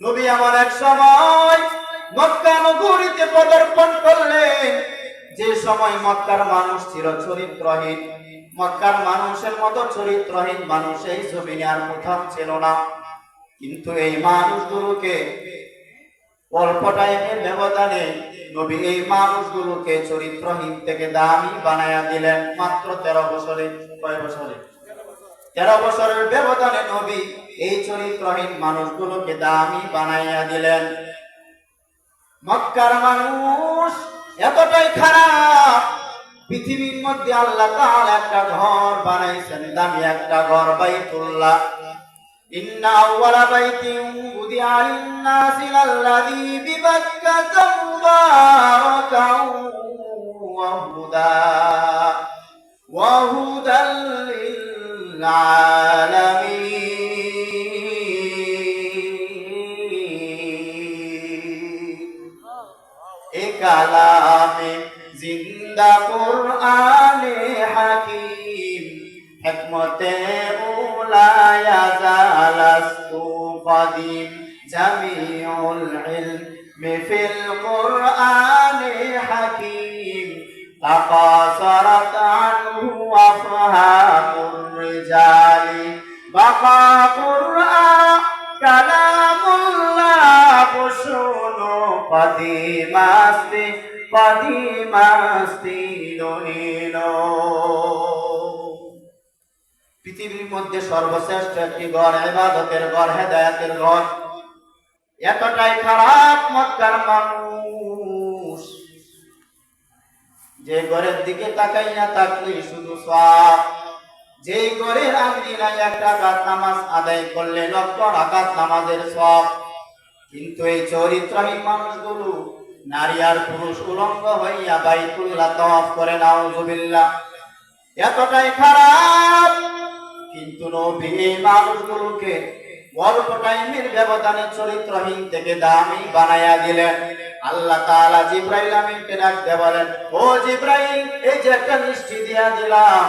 নবী এমন এক সময় মক্কা নগরীতে পদার্পণ করলেন, যে সময় মক্কার মানুষ ছিল চরিত্রহীন। মক্কার মানুষের মতো চরিত্রহীন মানুষ এই জমিনে আর কোথাও ছিল না। কিন্তু এই মানুষগুলোকে অল্প টাইমের ব্যবধানে নবী এই মানুষগুলোকে চরিত্রহীন থেকে দামি বানায়া দিলেন। মাত্র 13 বছরে। কয় বছরে? 13 বছরের ব্যবধানে নবী এই চরিত্রহীন মানুষগুলোকে দামি বানাইয়া দিলেন। মক্কার মানুষ এতটাই খারাপ, পৃথিবীর মধ্যে আল্লাহ তাআলা একটা ঘর বানাইছেন, দামি একটা ঘর, বাইতুল্লাহ। ইন্না আউওয়ালা বাইতিন উদিআ লিন-নাসি লাল্লাযী বিবাক্কাতা মুবারাকান ওয়া হুদাল লিল আলামিন। এ কালামে জিন্দা কুরআনে হাকীম, হিকমতে উলায়া জালাস্তু কদিম, জামিউল ইলমি ফিল কুরআনে হাকীম, তাকাসারাত আনহু আফহামুর রিজালি, বাকা কুরআন কালামুল্লাহ শুনো কদিমাস্তি কদিমাস্তি নহিনো। পৃথিবীর মধ্যে সর্বশ্রেষ্ঠ একটি ঘর, ইবাদতের ঘর, হেদায়েতের ঘর। এতটাই খারাপ মক্কার মানুষ, যে ঘরের দিকে তাকাইয়া থাকলে শুধু সওয়াব। যেই ঘরের আঙ্গিনায় একটা রাকাত নামাজ আদায় করলে লক্ষ রাকাত নামাজের সওয়াব। কিন্তু এই চরিত্রহীন মানুষগুলো নারী আর পুরুষ উলঙ্গ হইয়া বাইতুল্লাহ তাওয়াফ করে, নাউযুবিল্লাহ। এতটাই খারাপ, কিন্তু নবী এই মানুষগুলোকে অল্প টাইমের ব্যবধানে চরিত্রহীন থেকে দামি বানায়া দিলেন। আল্লাহ তাআলা জিবরাইল আমিনকে ডাকতে বলেন, ও জিবরাইল, এই যে একটা মিষ্টি দিয়া দিলাম,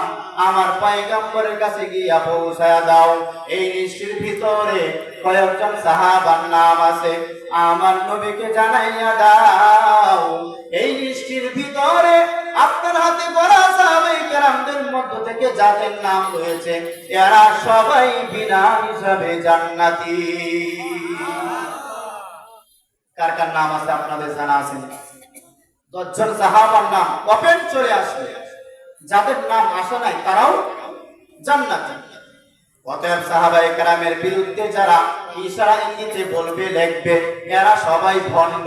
আমার পয়গম্বরের কাছে গিয়া পৌঁছায়া দাও। এই মিষ্টির ভিতরে কয়েকজন সাহাবার নাম আছে, আমার নবীকে জানাইয়া দাও। এই মিষ্টির ভিতরে আপনার হাতে পড়া সাহাবায়ে কেরামদের মধ্য থেকে যাদের নাম রয়েছে, এরা সবাই বিনা হিসাবে জান্নাতি। কার কার নাম আছে আপনাদের জানা আছে? 10 জন সাহাবার নাম ওপেন চলে আসবে, যাদের নাম আসে নাই তারাও জান্নাতি। অতএব সাহাবায়ে কেরামের বিরুদ্ধে যারা ইশারা ইঙ্গিতে বলবে, লিখবে, এরা সবাই ভণ্ড।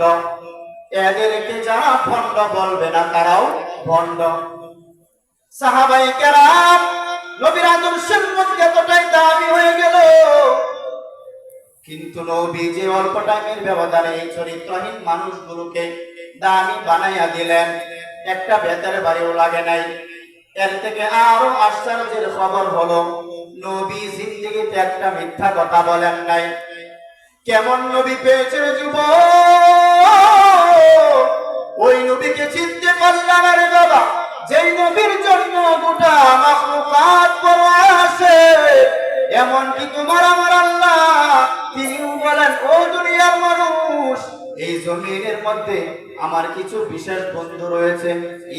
এদেরকে যারা ভণ্ড বলবে না, তারাও ভণ্ড। সাহাবায়ে কেরাম নবীর আদর্শের মধ্যে এতটাই দামি হয়ে গেল, কিন্তু নবী যে অল্প টাইমের ব্যবধানে এই চরিত্রহীন মানুষগুলোকে দামি বানাইয়া দিলেন, একটা বেতের বাড়িও লাগে নাই। এর থেকে আরো আশ্চর্যের খবর হলো, নবী জিন্দেগিতে একটা মিথ্যা কথা বলেন নাই। কেমন নবী পেয়েছে যুবক? ওই নবীকে চিনতে পারলাম রে বাবা, যেই নবীর জন্য গোটা মাখলুকাত পরোয়া আসে। এমনকি তোমার আমার আল্লাহ তিনিও বলেন, ও দুনিয়ার মানুষ, এই জমিনের মধ্যে আমার কিছু বিশেষ বন্ধু রয়েছে।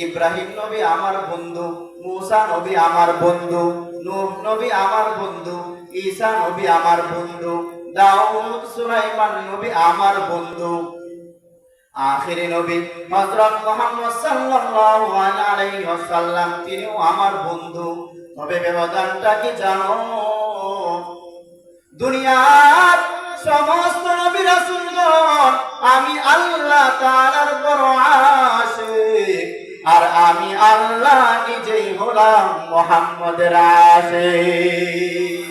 ইব্রাহিম নবী আমার বন্ধু, মুসা নবী আমার বন্ধু, নূহ নবী আমার বন্ধু, ঈসা নবী আমার বন্ধু, দাউদ সুলাইমান নবী আমার বন্ধু। আখিরি নবী হযরত মুহাম্মদ সাল্লাল্লাহু আলাইহি ওয়াসাল্লাম, তিনিও আমার বন্ধু। তবে ব্যবধানটা কি জানো? দুনিয়ার সমস্ত নবী রাসূলগণ আমি আল্লাহ তাআলার বড় আশিক, আর আমি আল্লাহ নিজেই হলাম মুহাম্মদের আশিক।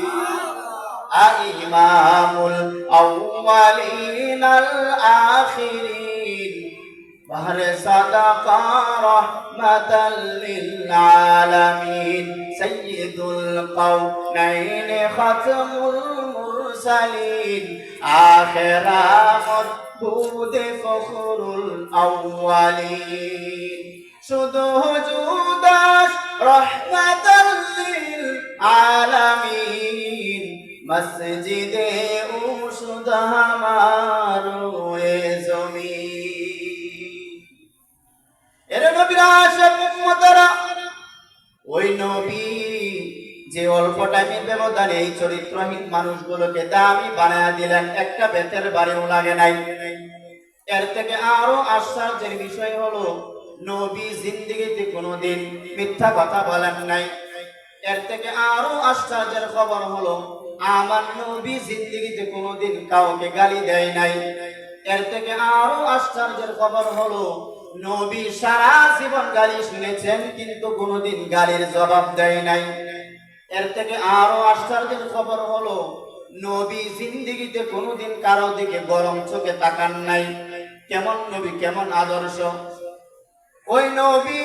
ইমামুল আউয়ালিন আল আখিরিন, বাহরে সাদাকা রাহমাতাল লিল আলামিন, সাইয়্যিদুল কাওনাইন খাতামুল মুরসালিন, আখিরামুদ বুদ ফখরুল আউয়ালিন, শুধু জুদাস রাহমাতাল লিল আলামিন, মসজিদে উশুদ হামারো এ জমি। এর নবীর আশিক উম্মতরা, ওই নবী যে অল্প টাইমের ব্যবধানে এই চরিত্রহীন মানুষগুলোকে দামি বানায় দিলেন, একটা বেতের বাড়িও লাগে নাই। এর থেকে আরো আশ্চর্যের বিষয় হলো, নবী জিন্দেগিতে কোনোদিন মিথ্যা কথা বলেন নাই। এর থেকে আরো আশ্চর্যের খবর হলো, আমার নবী জিন্দেগিতে কোনোদিন কাউকে গালি দেয় নাই। এর থেকে আরো আশ্চর্যের খবর হলো, নবী সারা জীবন গালি শুনেছেন কিন্তু কোনোদিন গালির জবাব দেয় নাই। এর থেকে আরো আশ্চর্যের খবর হলো, নবী জিন্দেগিতে কোনোদিন কারো দিকে গরম চোখে তাকান নাই। কেমন নবী, কেমন আদর্শ! ওই নবী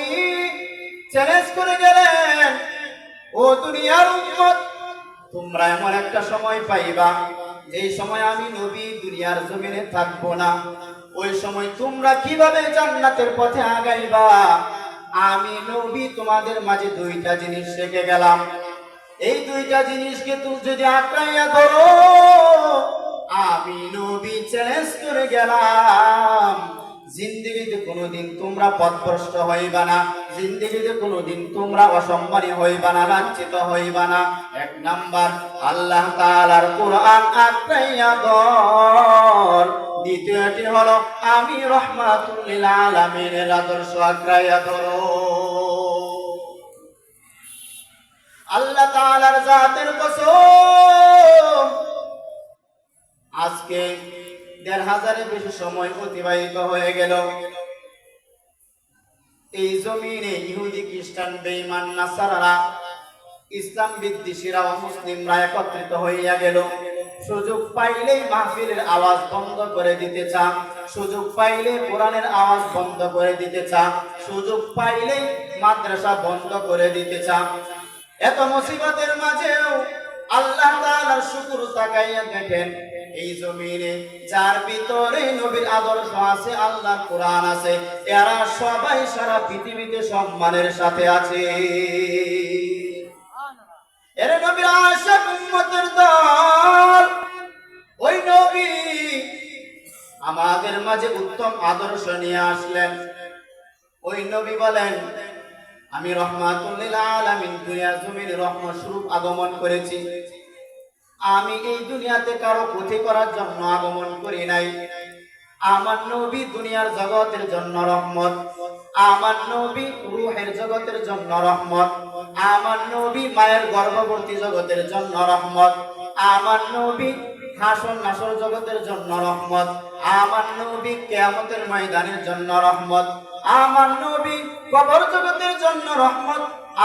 চ্যালেঞ্জ করে গেলেন, ও দুনিয়ার উম্মত, তোমরা এমন একটা সময় পাইবা যেই সময় আমি নবী দুনিয়ার জমিনে থাকবো না। ওই সময় তোমরা কিভাবে জান্নাতের পথে আগাইবা? আমি নবী তোমাদের মাঝে দুইটা জিনিস রেখে গেলাম। এই দুইটা জিনিসকে তুমি যদি আঁকড়াইয়া ধরো, আমি নবী চ্যালেঞ্জ করে গেলাম, জিন্দেগিতে কোনোদিন তোমরা পথভ্রষ্ট হইবা না, জিন্দেগিতে কোনোদিন তোমরা অসম্মানী হইবা না, লাঞ্ছিত হইবা না। এক নাম্বার, আল্লাহ তাআলার কোরআন আঁকড়াইয়া ধর। দ্বিতীয়টি হলো, আমি রাহমাতুল লিল আলামিনের আদর্শ আঁকড়াইয়া ধরো। আল্লাহ তাআলার জাতের কসম, আজকে ১৫০০ বেশি সময় অতিবাহিত হয়ে গেল। এই জমিনে ইহুদি, খ্রিস্টান, বেঈমান, নাসারারা, ইসলাম বিদ্বেষীরা ও মুসলিমরা একত্রিত হইয়া গেল। সুযোগ পাইলেই মাহফিলের আওয়াজ বন্ধ করে দিতে চান, সুযোগ পাইলে কোরআনের আওয়াজ বন্ধ করে দিতে চান, সুযোগ পাইলেই মাদ্রাসা বন্ধ করে দিতে চান। এত মুসিবতের মাঝেও আল্লাহ তাআলার শুকর তাকাইয়া দেখেন, এই জমিনে যার ভিতরে নবীর আদর্শ আছে, আল্লাহর কোরআন আছে, এরা সবাই সারা পৃথিবীতে সম্মানের সাথে আছে। এর নবীর আশিক উম্মতের দল, ওই নবী আমাদের মাঝে উত্তম আদর্শ নিয়ে আসলেন। ওই নবী বলেন, আমি রাহমাতুল লিল আলামিন দুনিয়ার জমিনে রহমত স্বরূপ আগমন করেছি। আমি এই দুনিয়াতে কারো ক্ষতি করার জন্য আগমন করি নাই। আমার নবী দুনিয়ার জগতের জন্য রহমত, আমার নবী রূহের জগতের জন্য রহমত, আমার নবী মায়ের গর্ভবতী জগতের জন্য রহমত, আমার নবী হাসর নাসর জগতের জন্য রহমত, আমার নবী কিয়ামতের ময়দানের জন্য রহমত, আমার নবী কবর জগতের জন্য রহমত,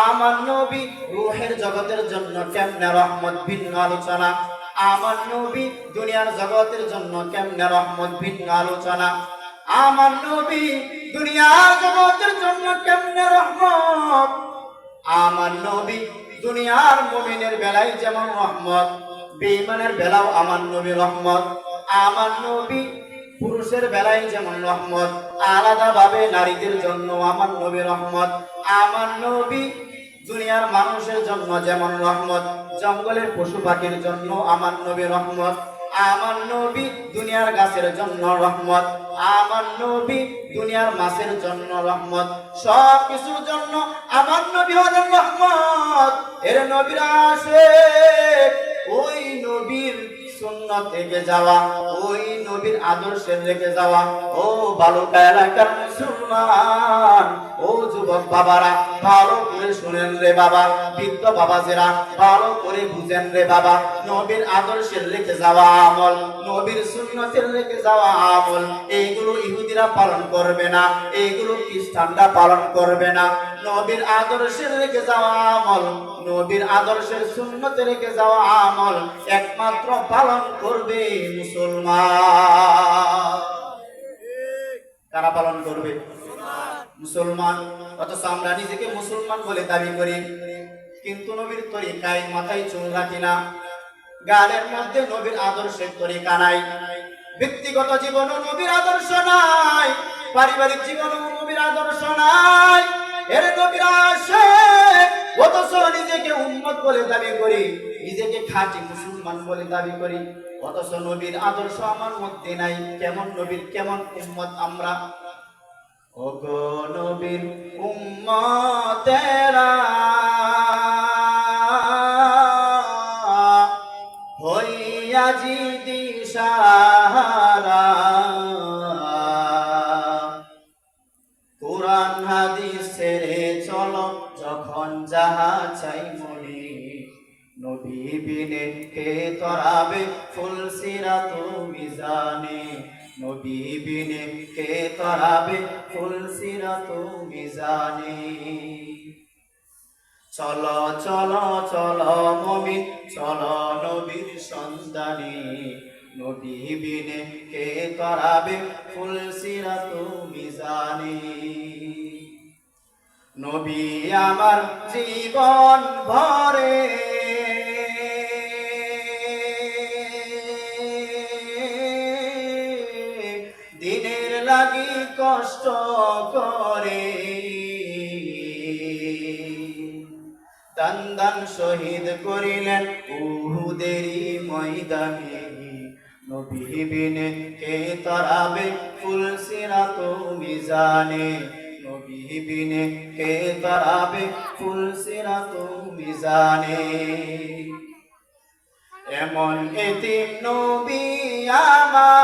আমার নবী রূহের জগতের জন্য কেমনে রহমত, ভিন্ন আলোচনা। আমার নবী দুনিয়ার জগতের জন্য কেমনে রহমত, ভিন্ন আলোচনা। আমার নবী দুনিয়ার জগতের জন্য কেমনে রহমত। আমার নবী দুনিয়ার মুমিনের বেলায় যেমন রহমত, বেঈমানের বেলাও আমার নবী রহমত। আমার নবী পুরুষের বেলায় যেমন রহমত, আলাদা ভাবে নারীদের জন্য আমার নবী রহমত। আমার নবী দুনিয়ার মানুষের জন্য যেমন রহমত, জঙ্গলের পশু পাখির জন্য আমার নবী রহমত। আমার নবী দুনিয়ার গাছের জন্য রহমত, আমার নবী দুনিয়ার মাছের জন্য রহমত। সব কিছুর জন্য আমার নবী হলেন রহমত। এর নবীর আশিক, ওই নবীর সুন্নাত থেকে যাওয়া, ওই নবীর আদর্শের রেখে যাওয়া। ও বালুকা এলাকার মুসলমান, ও যুবক বাবারা, ভালো করে শুনেন রে বাবা, বৃদ্ধ বাবাজেরা ভালো করে বুঝেন রে বাবা। নবীর আদর্শের রেখে যাওয়া আমল, নবীর সুন্নতের রেখে যাওয়া আমল, এইগুলো ইহুদিরা পালন করবে না, এইগুলো খ্রিস্টানরা পালন করবে না। নবীর আদর্শের রেখে যাওয়া আমল, নবীর আদর্শের সুন্নতে রেখে যাওয়া আমল একমাত্র পালন করবে মুসলমান। কারা পালন করবে? মুসলমান। অথচ আমরা নিজেকে মুসলমান বলে দাবি করি, কিন্তু নবীর তরিকায় মাথায় চুল রাখি না, গালের মধ্যে নবীর আদর্শের তরিকা নাই, ব্যক্তিগত জীবনও নবীর আদর্শ নাই, পারিবারিক জীবনও নবীর আদর্শ নাই। এর নবীর আশিক, অথচ নিজেকে উম্মত বলে দাবি করি, নিজেকে খাঁটি মুসলমান বলে দাবি করি, অথচ নবীর আদর্শ আমার মধ্যে নাই। কেমন নবীর কেমন উম্মত আমরা? ওগো নবীর উম্মতেরা হইয়া জিদি সাহারা, কুরআন হাদিস ছেড়ে চলো যখন যাহা চাই মনে, নবী বিনে কে তরাবে ফুল সিরাত মিজানে, নবী বিনে কে তরাবে ফুল সিরাত মিজানে। চলো চলো চলো মুমিন চলো নবীর সন্ধানে, নবী বিনে কে তরাবে ফুল সিরাত মিজানে। নবী আমার জীবন ভরে দিনের লাগি কষ্ট করে, দান দান শহীদ করিলেন উহুদেরই ময়দানে, নবী বিনে কে তরাবে ফুল সিরাত মিজানে, নবী বিনে কে তরাবে ফুল সিরাত মিজানে। এমন এতিম নবী আমার,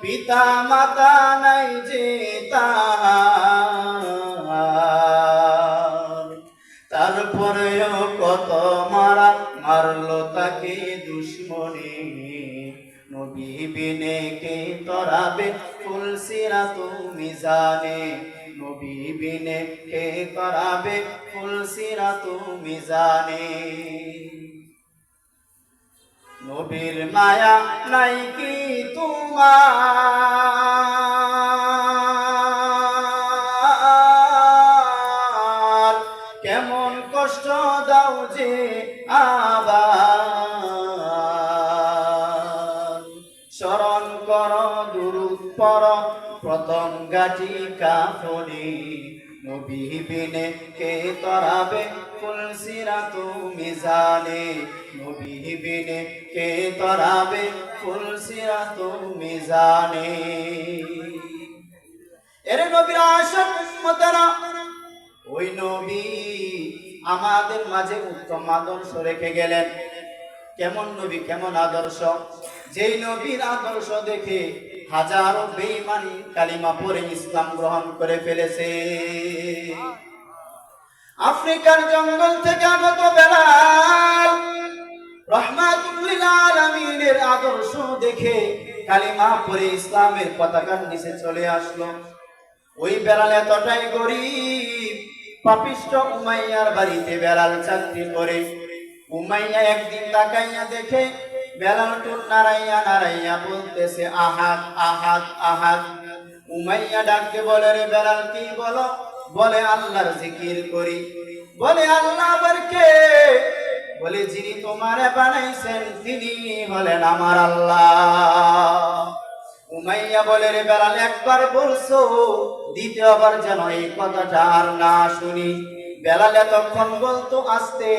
পিতা মাতা নাই যে তারপরেও কত মারা মারলো তাকে দুশ্মনে, নবী বিনে কে তরাবে ফুল সিরাত মিজানে, নবী বিনে কে তরাবে ফুল সিরাত মিজানে। নবীর মায়া নাই কি তোমার, কেমন কষ্ট দাও যে আবার, স্মরণ কর দুরূদ পড় প্রথম গাটি কাফনে, নবী বিনে কে তরাবে ফুল সিরাত মিজানে, নবী বিনে কে তরাবে ফুল সিরাত মিজানে। এর নবীর আশিক উম্মতেরা, ওই নবী আমাদের মাঝে উত্তম আদর্শ রেখে গেলেন। কেমন নবী কেমন আদর্শ, যেই নবীর আদর্শ দেখে হাজারো বেঈমান কালিমা পড়ে ইসলাম গ্রহণ করে ফেলেছে। আফ্রিকার জঙ্গল থেকে আগত বেলাল রাহমাতুল লিল আলামিনের আদর্শ দেখে কালিমা পড়ে ইসলামের পতাকার নিচে চলে আসলো। ওই বেলাল এতটাই গরিব, পাপিষ্ঠ উমাইয়ার বাড়িতে বেলাল চাকরি করে। উমাইয়া একদিন তাকাইয়া দেখে বেলাল ঠোঁট নাড়াইয়া নাড়াইয়া বলতেছে আহাদ আহাদ আহাদ। উমাইয়া ডাকতে বলে, রে বেলাল কি বলো? বলে আল্লাহর জিকির করি। বলে আল্লাহ আবার কে? বলে যিনি তোমারে বানাইছেন তিনি হলেন আমার আল্লাহ। উমাইয়া বলে, রে বেলাল একবার বলছো, দ্বিতীয়বার যেন এই কথাটা আর না শুনি। বেলাল এতক্ষণ বলতো আস্তে।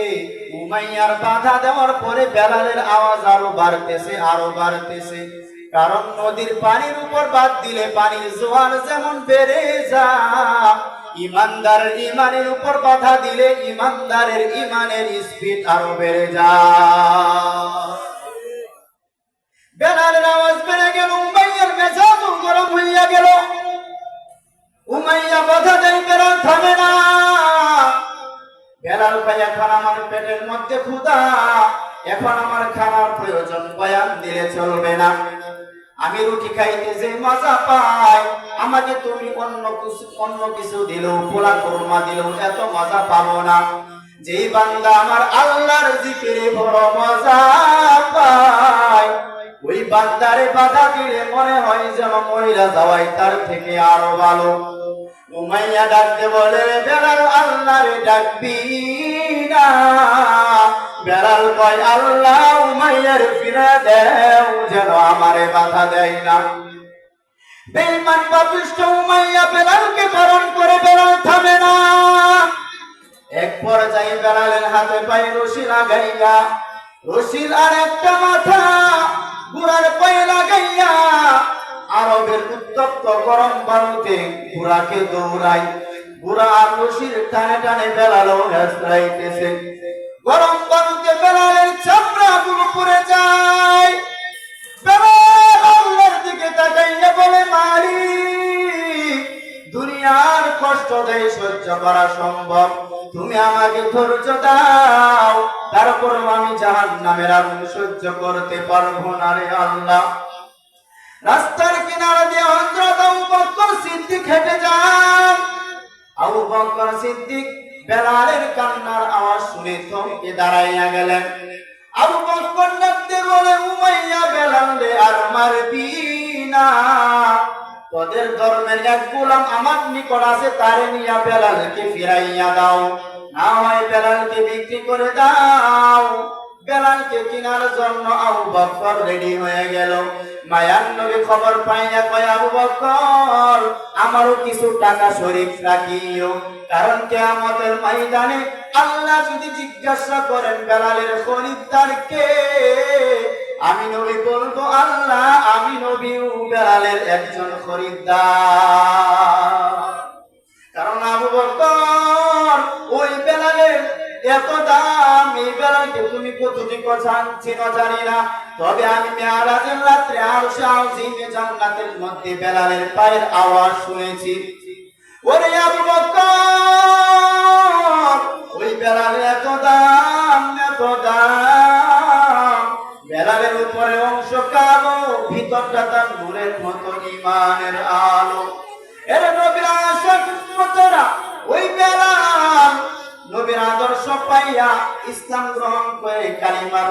উমাইয়ার বাধা দেওয়ার পরে বেলালের আওয়াজ আরো বাড়তেছে আরো বাড়তেছে। কারণ নদীর পানির উপর বাদ দিলে পানির জোয়ার যেমন বেড়ে যায়, ইমানদারের ইমানের উপর বাধা দিলে ইমানদারের ইমানের স্পিড আরো বেড়ে যায়। বেলালের আওয়াজ বেড়ে গেল, উমাইয়ার মেজাজ গরম হইয়া গেল। উমাইয়া বাধা দেয়, বেলাল থামে না। বেলাল ভাই, এখন আমার পেটের মধ্যে ক্ষুধা, এখন আমার খানার প্রয়োজন, বয়ান দিলে চলবে না। আমি রুটি খাইতে যে মজা পাই, আমাকে তুমি অন্য কিছু দিলেও, পোলা কোরমা দিলেও এত মজা পাবো না। যেই বান্দা আমার আল্লাহর জিকিরে বড় মজা পায়, ওই বান্দারে বাধা দিলে মনে হয় যেন মহিলা যাওয়াই তার থেকে আরো ভালো। উমাইয়া ডাকতে বলে, বেলাল আল্লাহরে ডাকবি না? বেলাল কয়, আল্লাহ উমাইয়ার ফিরে দেও, যেন আমারে বাধা দেয় না। বেঈমান পাপিষ্ঠ উমাইয়া বেলালকে ধারণ করে বেলাল থামে না। এক পর্যায়ে বেলালের হাতে পায়ে রশি লাগাইয়া, রশির আর একটা মাথা ঘোড়ার পায়ে লাগাইয়া আরবের উত্তপ্ত গরম বালুতে ঘোড়াকে দৌড়াই। ঘোড়া আর রশির টানে টানে বেলালও হেসরাইতেছে। গরম বালুতে বেলালের চামড়া গুলো পড়ে যায়। বেলাল আল্লাহর দিকে তাকাইয়া বলে, মালিক, দুনিয়ার কষ্ট দেয় সহ্য করা সম্ভব, তুমি আমাকে ধৈর্য দাও, তারপর আমি জাহান্নামের আগুন সহ্য করতে পারবো না রে আল্লাহ। রাস্তার কিনারা দিয়ে হযরত আবু বকর সিদ্দিক হেঁটে যান। আবু বকর সিদ্দিক বেলালের কান্নার আওয়াজ শুনে থমকে দাঁড়াইয়া গেলেন। আবু বকর ডাকতে বলে, উমাইয়া বেলাল রে আর মারবি না, তোদের ধর্মের এক গোলাম আমার নিকট আছে, তারে নিয়া বেলালকে ফিরাইয়া দাও, না হয় বেলালকে বিক্রি করে দাও। বেলালকে কেনার জন্য আবু বকর রেডি হয়ে গেল। মায়ার নবী খবর পাইয়া কয়, আবু বকর, আমারও কিছু টাকা শরীক রাখিও, কারণ কিয়ামতের ময়দানে আল্লাহ যদি জিজ্ঞাসা করেন বেলালের খরিদ্দার কে, আমি নবী বলবো আল্লাহ, আমি নবীও বেলালের একজন খরিদ্দার। কারণ আবু বকর ওই বেলালের এত দাম, এই বেলালকে তুমি কতটুকু চিনো জানি না, তবে আমি মেরাজের রাত্রে আরশে আজিমে জান্নাতের মধ্যে বেলালের পায়ের আওয়াজ শুনেছি। ওরে আবু বকর, ওই বেলালের এত দাম, এত দাম, বেলালের উপরে অংশ কালো, ভিতরটা তার নূরের মতো ঈমানের আলো। এর নবীর আশিক উম্মতেরা, ওই বেলাল নবীর আদর্শ পাইয়া ইসলাম গ্রহণ করে, কালিমা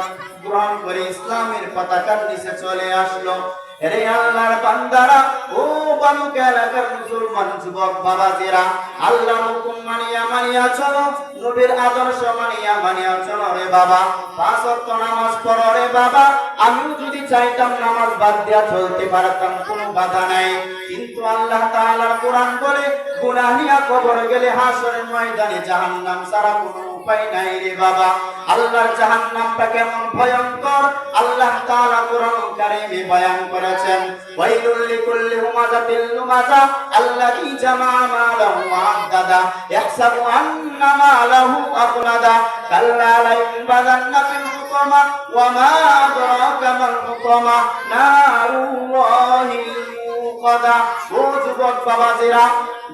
গ্রহণ করে ইসলামের পতাকার নিচে চলে আসলো। এরে আল্লাহর বান্দারা, ও বালুক এলাকার মুসলমান যুবক বাবাজিরা, আল্লাহর হুকুম মানিয়া মানিয়া চলো, নবীর আদর্শ মানিয়া মানিয়া চলো রে বাবা। 5 ওয়াক্ত নামাজ পড়ো রে বাবা। আমিও যদি চাইতাম নামাজ বাদ দিয়া চলতে পারতাম, কোনো বাধা নাই, কিন্তু আল্লাহ তাআলার কোরআন বলে গুনাহ নিয়া কবরে গেলে হাসরের ময়দানে জাহান্নাম ছাড়া কোনো উপায় নাই রে বাবা। আল্লাহর জাহান্নামটা কেমন ভয়ঙ্কর আল্লাহ তাআলা কোরআন কারীমে বয়ান করেছেন। ওয়াইলুল লিকুল্লি হুমাযাতিল লুমাযা আল্লাযী জামা'a মালাহু ওয়া আদ্দাদা ইয়াহসাবু আন্না মালাহু আখলাদা কাল্লা লা ইউনবাযান্না ফিল হুতামা ওয়া মা আদরাকা মাল হুতামা নারুল্লাহিল মুকাদা। ও যুবক বাবাজিরা,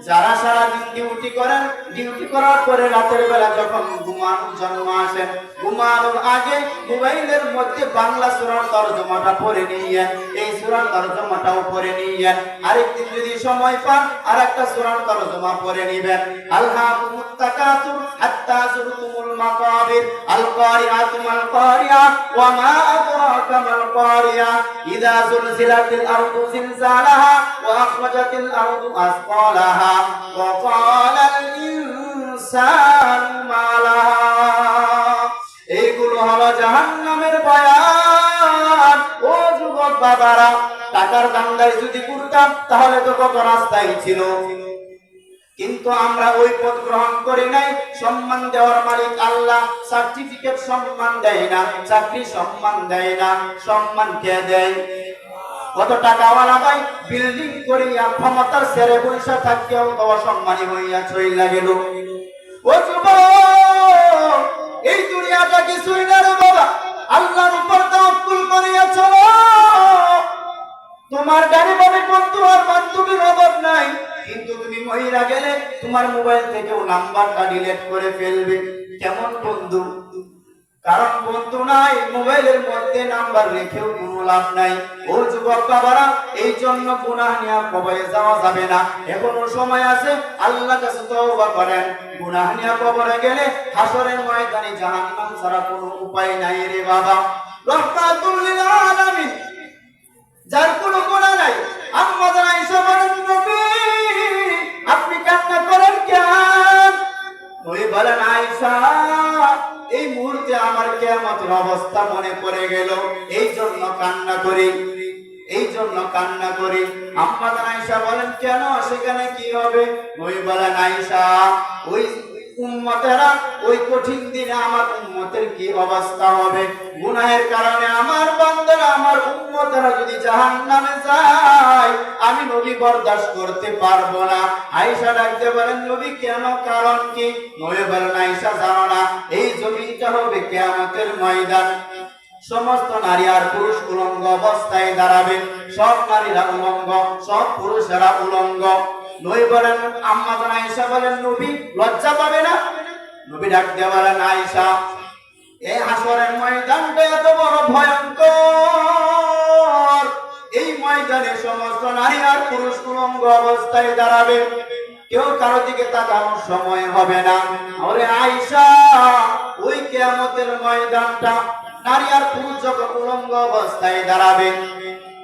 যারা সারাদিন ডিউটি করেন, ডিউটি করার পরে রাতের বেলা যখন ঘুমানোর জন্য আসেন, ঘুমানোর আগে মোবাইলের মধ্যে বাংলা সূরার তরজমাটা পড়ে নিয়েন, এই সূরার তরজমাটাও পড়ে নিয়েন। আরেকদিন যদি সময় পান আর একটা সূরার তরজমা পড়ে নেবেন। আলহাকুমুত তাকাসুর হাত্তা যুরতুমুল মাকাবির আল কারিআতু মাল কারিআ ওয়া মা আদরাকা মাল কারিআ ইযা যুলজিলাতিল আরদু জিলজালাহা ওয়া আখরাজাতিল আরদু আসকালাহা ওয়া ক্বালাল ইনসানু মা লাহা। এইগুলো হলো জাহান্নামের বয়ান। ও যুবক বাবারা, টাকার ধান্দায় যদি করতাম তাহলে তো কত রাস্তাই ছিল, কিন্তু আমরা ওই পথ গ্রহণ করি নাই। সম্মান দেওয়ার মালিক আল্লাহ, সার্টিফিকেট সম্মান দেয় না, চাকরি সম্মান দেয় না, সম্মান কে দেয়? কত টাকাওয়ালা ভাই বিল্ডিং করিয়া ক্ষমতার সেরে বৈশা থাকিয়াও তো অসম্মানী হইয়া চইলা গেল। ও যুবক, এই দুনিয়াটা কিছুই না রে বাবা, আল্লাহর উপর তাওয়াক্কুল করিয়া চলো। তোমার গাড়ি বাড়ি বন্ধু আর বান্ধবীর অভাব নাই, কিন্তু তুমি মহিলা গেলে তোমার মোবাইল থেকেও নাম্বারটা ডিলিট করে ফেলবে। কেমন বন্ধু? কারণ বন্ধু নাই, মোবাইলের মধ্যে নাম্বার রেখেও কোনো লাভ নাই। ও যুবক বাবারা, এই জন্য গুনাহ নিয়ে কবরে যাওয়া যাবে না, এখনো সময় আছে, আল্লাহর কাছে তওবা করেন। গুনাহ নিয়ে কবরে গেলে হাসরের ময়দানে জাহান্নাম ছাড়া কোনো উপায় নাই রে বাবা। রাহমাতুল লিল আলামিন, যার কোনো গুনাহ নাই, আম্মা জান আয়েশা বলেন, নবী আপনি কান্না করেন কেন? ওই বলেন, আয়েশা এই মুহূর্তে আমার কিয়ামতের অবস্থা মনে পড়ে গেল, এই জন্য কান্না করি। এই জন্য কান্না করি। আম্মা জান আয়েশা বলেন কেন, সেখানে কি হবে? নবী বলেন আয়েশা, ওই উম্মতেরা ওই কঠিন দিনে আমার উম্মতের কি অবস্থা হবে? গুনাহের কারণে আমার বান্দারা, আমার উম্মতেরা যদি জাহান্নামে যায়, আমি নবী বরদাশত করতে পারবো না। আয়েশা ডাকতে বলেন নবী কেন, কারণ কি? নবী বলেন আয়েশা জানো না, এই জমিনটা হবে কিয়ামতের ময়দান। সমস্ত নারী আর পুরুষ উলঙ্গ অবস্থায় দাঁড়াবে, সব নারীরা উলঙ্গ, সব পুরুষেরা উলঙ্গ। নবী বলেন, আম্মা জান আয়েশা বলেন নবী লজ্জা পাবে না? নবী ডাক দিয়ে বলেন আয়েশা, এই হাসরের ময়দানটা এত বড় ভয়ঙ্কর, এই ময়দানে সমস্ত নারী আর পুরুষ উলঙ্গ অবস্থায় দাঁড়াবে, কেউ কারো দিকে তাকানোর সময় হবে না। ওরে আয়েশা, ওই কিয়ামতের ময়দানটা নারী আর পুরুষ যখন উলঙ্গ অবস্থায় দাঁড়াবে,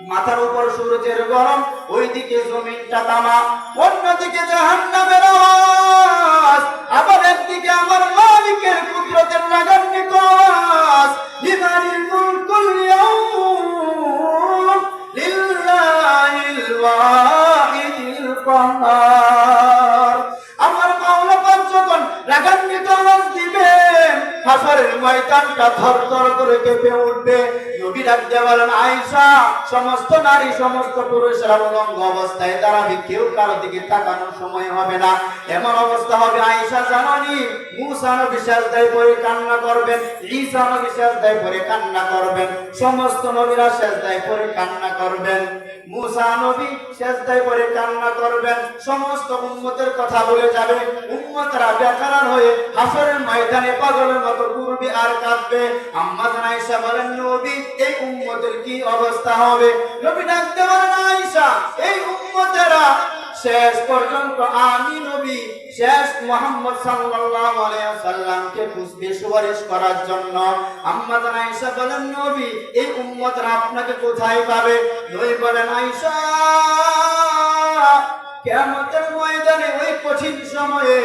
মাথার উপর সূর্যের গরম, ওইদিকে জমিনটা তামা, অন্যদিকে জাহান্নামের আওয়াজ, আবার একদিকে আমার মালিকের কুদরতের লাগান্বিত আওয়াজ, লিমানিল মুলকুল ইয়াউম লিল্লাহিল ওয়াহিদিল কাহ্হার। আমার মাওলা পাক যখন লাগান্বিত আওয়াজ দিবেন, হাসরের ময়দানটা থরথর করে কেঁপে উঠবে। নবী ডাক দিয়ে বলেন আয়েশা, সমস্ত নারী সমস্ত পুরুষেরা উলঙ্গ অবস্থায় দাঁড়াবে, কেউ কারো দিকে তাকানোর সময় হবে না। এমন অবস্থা হবে আয়েশা জানানি, মুসা নবী সিজদায় পড়ে কান্না করবেন, ঈসা নবী সিজদায় পড়ে কান্না করবেন, সমস্ত নবীরা সিজদায় পড়ে কান্না করবেন, মুসা নবী সিজদায় পড়ে কান্না করবেন, সমস্ত উম্মতের কথা বলে যাবে, উম্মতরা বেকারার হয়ে হাসরের ময়দানে পাগলের মতো ঘুরবে আর কাঁদবে। আম্মা জান আয়েশা বলেন নবী এই উম্মতের কি অবস্থা হবে? নবী ডাকতে বলেন আয়েশা, এই উম্মতেরা শেষ পর্যন্ত আমি নবী শেষ মুহাম্মদ সাল্লাল্লাহু আলাইহি ওয়াসাল্লামকে খুঁজবে সুপারিশ করার জন্য। আম্মা জান আয়েশা বলেন নবী এই উম্মতরা আপনাকে কোথায় পাবে? নবী বলেন আয়েশা, কিয়ামতের ময়দানে ওই কঠিন সময়ে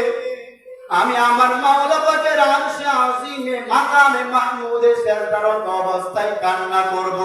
আমি আমার মাওলা পাকের আরশে আজিমে মাকামে মাহমুদে সিজদারত অবস্থায় কান্না করব।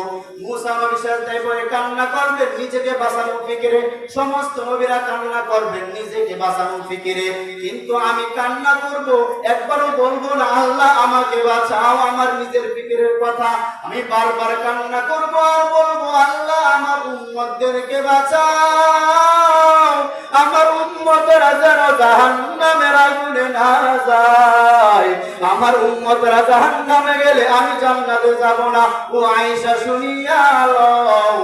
মুসা নবী সিজদায় পড়ে কান্না করবেন নিজেকে বাঁচানোর ফিকিরে, সমস্ত নবীরা কান্না করবেন নিজেকে বাঁচানোর ফিকিরে, কিন্তু আমি কান্না করব, একবারও বলবো না আল্লাহ আমাকে বাঁচাও আমার নিজের ফিকিরের কথা, আমি বারবার কান্না করব আর বলবো আল্লাহ আমার উম্মতদেরকে বাঁচাও, আমার উম্মতরা যেন জাহান্নামের আগুনে না যায়, আমার উম্মতরা জাহান্নামে গেলে আমি জান্নাতে যাব না। ও আয়েশা শুনিয়া লও,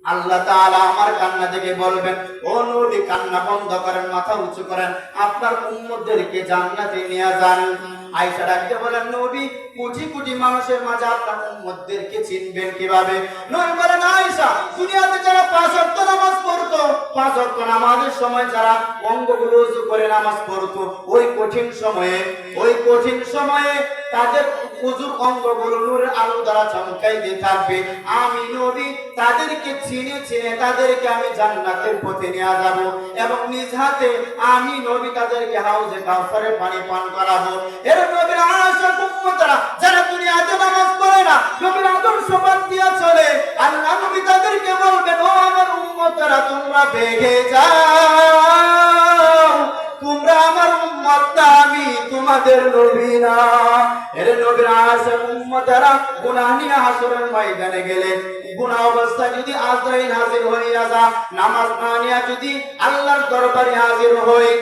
আল্লাহ তাআলা আমার কান্না থেকে বলবেন ও নবী কান্না বন্ধ করেন, মাথা উঁচু করেন, আপনার উম্মতদেরকে জান্নাতে নিয়ে যান। আয়েশা ডাকতে বলেন নবী কোটি কোটি মানুষের মাঝে আপনার উম্মতদেরকে চিনবেন কিভাবে? নবী বলেন আয়েশা, দুনিয়াতে যারা 5 ওয়াক্ত নামাজ পড়তো, 5 ওয়াক্ত নামাজের সময় যারা অঙ্গগুলো উযু করে নামাজ পড়তো, ওই কঠিন সময়ে তাদের উযুর অঙ্গগুলো নূরের আলো দ্বারা চমকাইতে থাকবে। আমি নবী তাদেরকে চিনে তাদেরকে আমি জান্নাতের পথে নিয়ে যাব এবং নিজ হাতে আমি নবী তাদেরকে হাউজে কাউসারের পানি পান করাবো। এর নবীর আশিক উম্মতরা যারা দুনিয়াতে নামাজ পড়ে না, নবীর আদর্শ বাদ দিয়ে চলে, আল্লাহ নবী তাদেরকে বলবেন ও আমার উম্মতরা তোমরা বেগে যাও, তোমরা আমার উম্মত না, আমি তোমাদের নবী না। এর নবীর আশিক উম্মতরা গুনাহ নিয়ে হাসরের ময়দানে গেলে, গুনাহ অবস্থায় যদি আজরাইল হাজির হইয়া যা, নামাজ না নিয়ে যদি আল্লাহর দরবারে হাজির হয়,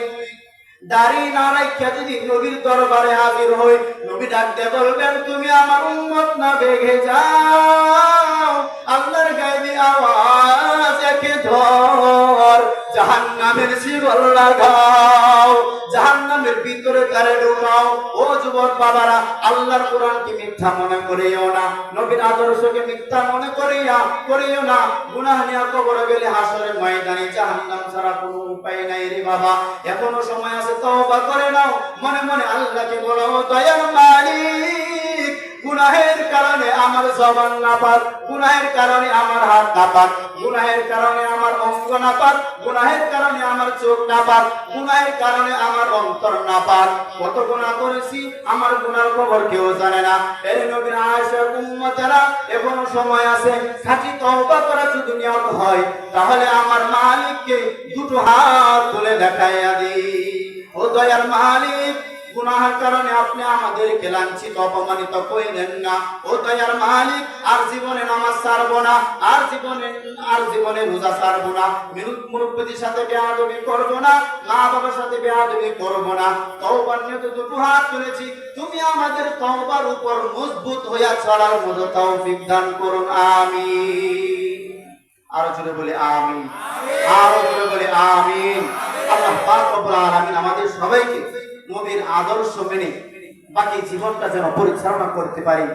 দাড়ি না রাখিয়া যদি নবীর দরবারে হাজির হই, নবী ডাকতে বলবেন তুমি আমার উম্মত না, বেগে যাও, আল্লাহর গায়বী আওয়াজ একে ধর, জাহান্নামের শিকল লাগাও, জাহান্নামের ভিতরে তারে ঢুকাও। ও যুবক বাবারা, আল্লাহর কোরআনকে মিথ্যা মনে করিও না, নবীর আদর্শকে মিথ্যা মনে করিও না। গুনাহ নিয়ে কবরে গেলে হাসরের ময়দানে জাহান্নাম ছাড়া কোনো উপায় নাই রে বাবা, এখনো সময় আছে, তওবা করে নাও, মনে মনে আল্লাহকে বলো দয়ার মালিক গুনাহের কারণে আমার জবান নাপাক, গুনাহের কারণে আমার হাত নাপাক, গুনাহের কারণে আমার অঙ্গ নাপাক, গুনাহের কারণে আমার চোখ নাপাক, গুনাহের কারণে আমার অন্তর নাপাক। কত গুনাহ করেছি আমার গুনার খবর কেউ জানে না। এই নবীর আয়েশা উম্মতেরা এখনো সময় আছে, খাঁটি তওবা করা যদি নিয়ত হয় তাহলে আমার মালিককে দুটো হাত তুলে দেখাইয়া দিই। ও দয়ার মালিক, গুনাহের কারণে আপনি আমাদেরকে লাঞ্ছিত অপমানিত করিলেন না। ও দয়ার মালিক, আর জীবনে নামাজ ছাড়বো না, আর জীবনে রোজা ছাড়বো না, মুরব্বিদের সাথে বেয়াদবি করবো না, মা বাবার সাথে বেয়াদবি করবো না। তওবার নিয়ত দুটো হাত তুলেছি, তুমি আমাদের তওবার উপর মজবুত হইয়া চলার মতো তৌফিক দান করুন, আমিন। আরো জোরে বলে আমিন, আরো জোরে বলে আমিন। আল্লাহ পাক রব্বুল আলামিন আমাদের সবাইকে নবীর আদর্শ মেনে বাকি জীবনটা যেন পরিচালনা করতে পারি।